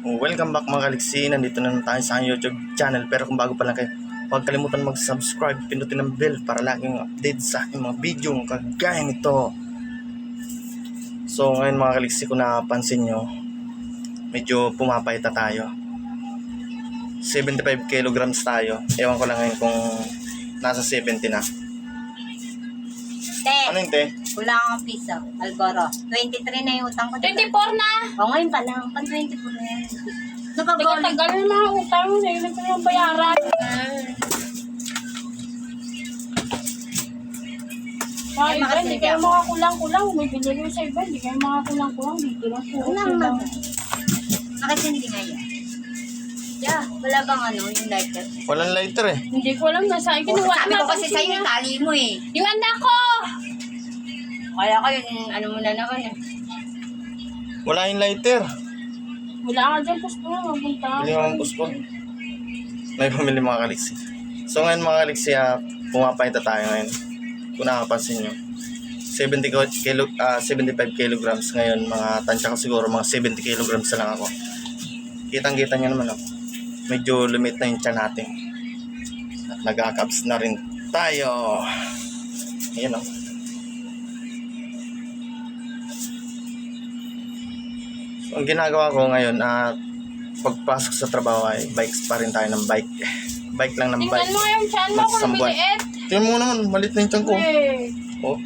Welcome back mga kaliksi, nandito na tayo sa aking YouTube channel. Pero kung bago pa lang kayo, huwag kalimutan mag-subscribe, pindutin ang bell para laging update sa aking mga video kagaya nito. So ngayon mga kaliksi, kung napansin nyo, medyo pumapayta tayo. 75 kilograms tayo. Ewan ko lang ngayon kung nasa 70 na. Te, Ano yun, te? wala kang piso. Alboro. 23 na yung utang ko. 24 na! O, ngayon pa lang. Pang 24 na yan. Nakagalit. Tagal na mga utang. Nailan ko yung bayaran. Mga Ay, iba, makasya hindi ka. kayo makakulang-kulang. May binili ko sa iba, hindi kayo makakulang-kulang. Dito lang po. Unang lang. Nakasindi nga yan. Yeah, wala bang yung lighter? Walang lighter eh. Hindi ko alam na sa akin. Sabi ko kasi sa'yo, tali mo eh. Yung anak ko! Kaya ko yung mo na naman eh. Wala yung lighter. Wala ka dyan, pusto na. Mapunta. Bili mo ang puspon. May pamili mga kaliksi. So ngayon mga kaliksi, pumapayta tayo ngayon. Kung nakapansin nyo. 75 kilograms ngayon. Mga tansya ko siguro mga 70 kilograms na lang ako. Kitang-kita nyo naman ako. Medyo lumit na yung tiyan natin. At nag-a-cabs na rin tayo. Ayan o. So, ang ginagawa ko ngayon, pagpasok sa trabaho ay bikes pa rin tayo ng bike. Bike lang ng bike. Tingnan mo yung chan mo kung Magsambuan. biliit. Tingnan mo naman, malit na yung tiyan ko. Eh. Oh.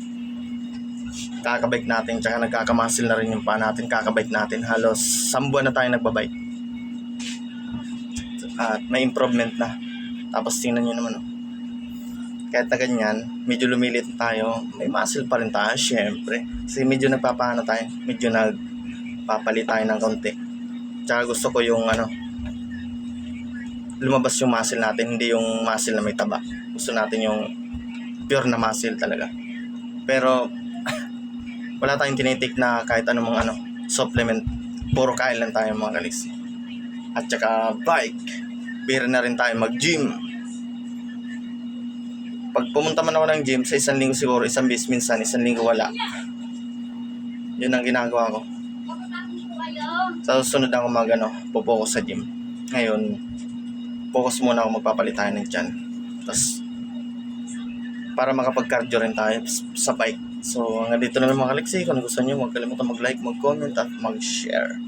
Kakabike natin, tsaka nagkakamasil na rin yung paa natin. Kakabike natin. Halos 1 buwan na tayo nagbabike. At may improvement na. Tapos tingnan nyo naman, oh. Kahit na ganyan, medyo lumilit tayo. May muscle pa rin tayo, syempre. Kasi medyo nagpapahana tayo. Medyo nagpapalit tayo ng konti. Tsaka gusto ko yung lumabas yung muscle natin, hindi yung muscle na may taba. Gusto natin yung pure na muscle talaga. Pero wala tayong tinitake na kahit anong supplement. Puro kain lang tayo mga kalis. At tsaka bike. Bira na rin tayo mag-gym. Pag pumunta man ako ng gym, sa 1 linggo siguro, 1 beses minsan, 1 linggo wala. Yun ang ginagawa ko. Sa susunod ako pupokus sa gym. Ngayon, focus muna ako, magpapalit tayo ng tiyan. Tapos, para makapag-cardio rin tayo sa bike. So, hanggang dito na lang mga kaliksi. Kung gusto nyo, huwag kalimutan mag-like, mag-comment at mag-share.